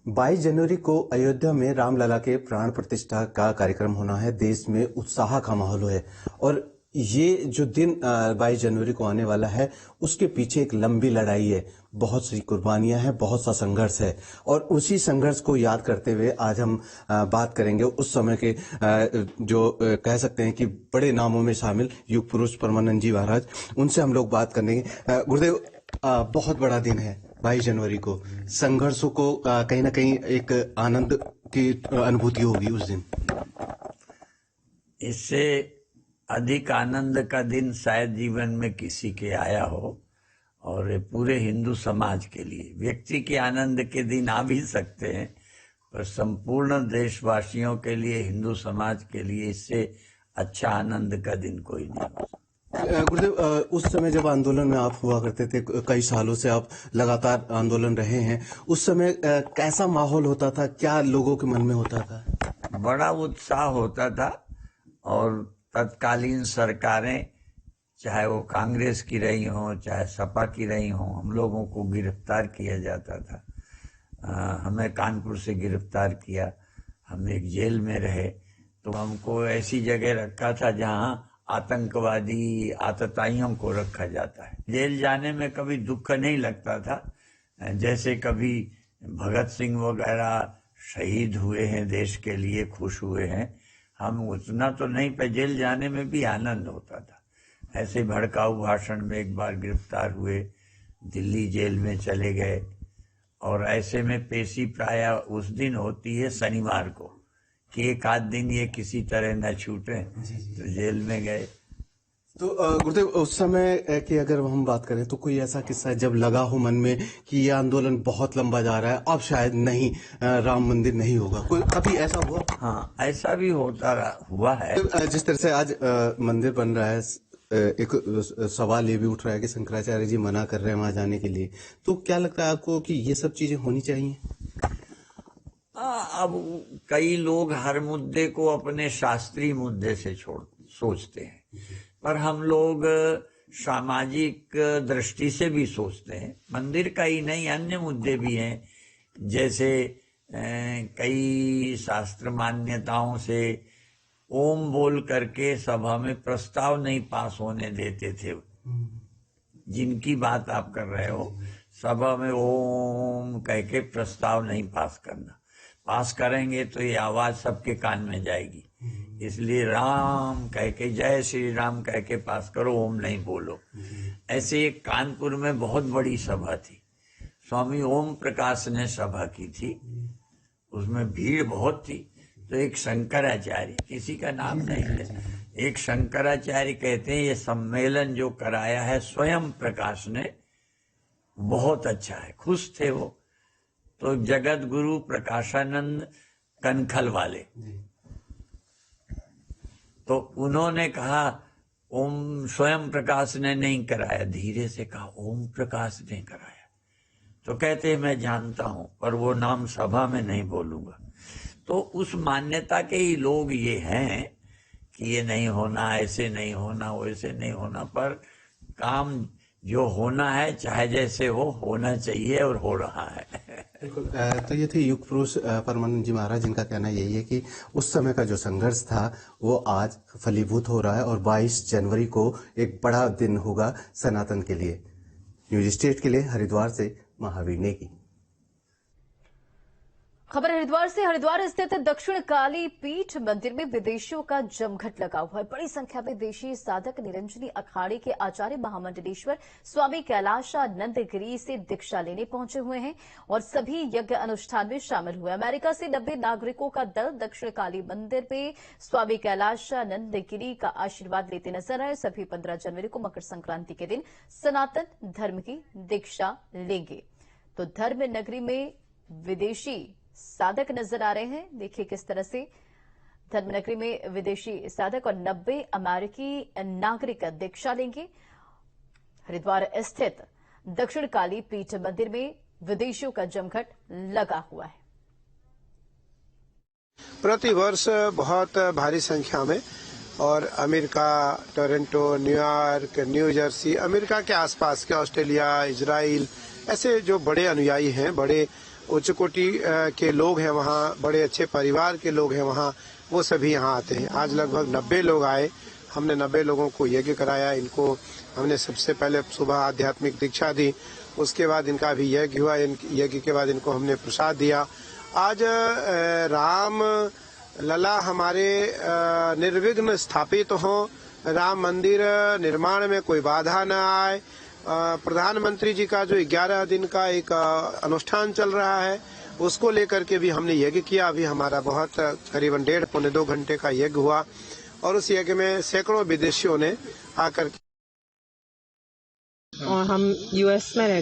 22 जनवरी को अयोध्या में रामलला के प्राण प्रतिष्ठा का कार्यक्रम होना है। देश में उत्साह का माहौल है और ये जो दिन 22 जनवरी को आने वाला है उसके पीछे एक लंबी लड़ाई है, बहुत सी कुर्बानियां हैं, बहुत सा संघर्ष है और उसी संघर्ष को याद करते हुए आज हम बात करेंगे उस समय के जो कह सकते हैं कि बड़े नामों में शामिल युग पुरुष परमानंद जी महाराज, उनसे हम लोग बात करेंगे। गुरुदेव, बहुत बड़ा दिन है 22 जनवरी को। संघर्षों को कहीं ना कहीं एक आनंद की अनुभूति होगी उस दिन। इससे अधिक आनंद का दिन शायद जीवन में किसी के आया हो और पूरे हिंदू समाज के लिए। व्यक्ति के आनंद के दिन आ भी सकते हैं पर संपूर्ण देशवासियों के लिए, हिंदू समाज के लिए इससे अच्छा आनंद का दिन कोई नहीं हो सकता। गुरुदेव, उस समय जब आंदोलन में आप हुआ करते थे, कई सालों से आप लगातार आंदोलन रहे हैं, उस समय कैसा माहौल होता था, क्या लोगों के मन में होता था? बड़ा उत्साह होता था और तत्कालीन सरकारें, चाहे वो कांग्रेस की रही हो चाहे सपा की रही हो, हम लोगों को गिरफ्तार किया जाता था। हमें कानपुर से गिरफ्तार किया, हम एक जेल में रहे तो हमको ऐसी जगह रखा था जहां आतंकवादी आतताइयों को रखा जाता है। जेल जाने में कभी दुख नहीं लगता था, जैसे कभी भगत सिंह वगैरह शहीद हुए हैं देश के लिए, खुश हुए हैं, हम उतना तो नहीं, पर जेल जाने में भी आनंद होता था। ऐसे भड़काऊ भाषण में एक बार गिरफ्तार हुए, दिल्ली जेल में चले गए और ऐसे में पेशी प्राय उस दिन होती है शनिवार को कि एक आध दिन ये किसी तरह न छूटे, तो जेल में गए। तो गुरुदेव, उस समय की अगर हम बात करें तो कोई ऐसा किस्सा जब लगा हो मन में कि ये आंदोलन बहुत लंबा जा रहा है, अब शायद नहीं राम मंदिर नहीं होगा, कोई कभी ऐसा हुआ? हाँ, ऐसा भी हुआ है। जिस तरह से आज मंदिर बन रहा है, एक सवाल ये भी उठ रहा है कि शंकराचार्य जी मना कर रहे हैं वहां जाने के लिए, तो क्या लगता है आपको कि ये सब चीजें होनी चाहिए? अब कई लोग हर मुद्दे को अपने शास्त्रीय मुद्दे से सोचते हैं, पर हम लोग सामाजिक दृष्टि से भी सोचते हैं। मंदिर का ही नहीं, अन्य मुद्दे भी हैं, जैसे कई शास्त्र मान्यताओं से ओम बोल करके सभा में प्रस्ताव नहीं पास होने देते थे। जिनकी बात आप कर रहे हो, सभा में ओम कह के प्रस्ताव नहीं पास करना, पास करेंगे तो ये आवाज सबके कान में जाएगी, इसलिए राम कह के, जय श्री राम कह के पास करो, ओम नहीं बोलो। ऐसे एक कानपुर में बहुत बड़ी सभा थी, स्वामी ओम प्रकाश ने सभा की थी, उसमें भीड़ बहुत थी, तो एक शंकराचार्य, किसी का नाम नहीं है, एक शंकराचार्य कहते हैं ये सम्मेलन जो कराया है स्वयं प्रकाश ने, बहुत अच्छा है, खुश थे वो। तो जगत गुरु प्रकाशानंद कनखल वाले, तो उन्होंने कहा ओम स्वयं प्रकाश ने नहीं कराया, धीरे से कहा ओम प्रकाश ने कराया। तो कहते मैं जानता हूं पर वो नाम सभा में नहीं बोलूंगा। तो उस मान्यता के ही लोग ये हैं कि ये नहीं होना, ऐसे नहीं होना, वैसे नहीं होना, पर काम जो होना है चाहे जैसे हो, होना चाहिए और हो रहा है। बिल्कुल। तो ये थे युग पुरुष परमानंद जी महाराज, जिनका कहना यही है कि उस समय का जो संघर्ष था वो आज फलीभूत हो रहा है और 22 जनवरी को एक बड़ा दिन होगा सनातन के लिए। न्यूज स्टेट के लिए हरिद्वार से महावीर नेगी। खबर हरिद्वार से। हरिद्वार स्थित दक्षिण काली पीठ मंदिर में विदेशियों का जमघट लगा हुआ है। बड़ी संख्या में देशी साधक निरंजनी अखाड़े के आचार्य महामंडलेश्वर स्वामी कैलाशानंद गिरी से दीक्षा लेने पहुंचे हुए हैं और सभी यज्ञ अनुष्ठान में शामिल हुए। अमेरिका से 90 नागरिकों का दल दक्षिण काली मंदिर में स्वामी कैलाशानंद गिरी का आशीर्वाद लेते नजर आए। सभी 15 जनवरी को मकर संक्रांति के दिन सनातन धर्म की दीक्षा लेंगे। तो धर्म नगरी में विदेशी साधक नजर आ रहे हैं। देखिए किस तरह से धर्मनगरी में विदेशी साधक और 90 अमेरिकी नागरिक दीक्षा लेंगे। हरिद्वार स्थित दक्षिण काली पीठ मंदिर में विदेशियों का जमघट लगा हुआ है। प्रतिवर्ष बहुत भारी संख्या में, और America, Toronto, New York, new Jersey, America के आसपास के ऑस्ट्रेलिया, इजराइल, ऐसे जो बड़े अनुयायी हैं, बड़े उच्च कोटि के लोग हैं वहाँ, बड़े अच्छे परिवार के लोग हैं वहाँ, वो सभी यहाँ आते हैं। आज लगभग 90 लोग आए। हमने 90 लोगों को यज्ञ कराया। इनको हमने सबसे पहले सुबह आध्यात्मिक दीक्षा दी, उसके बाद इनका भी यज्ञ हुआ। यज्ञ के बाद इनको हमने प्रसाद दिया। आज राम लला हमारे निर्विघ्न स्थापित हों, राम मंदिर निर्माण में कोई बाधा न आए। प्रधानमंत्री जी का जो 11 दिन का एक अनुष्ठान चल रहा है, उसको लेकर के भी हमने यज्ञ किया। अभी हमारा बहुत करीबन 1.5-2 घंटे का यज्ञ हुआ और उस यज्ञ में सैकड़ों विदेशियों ने आकर और हम यूएस में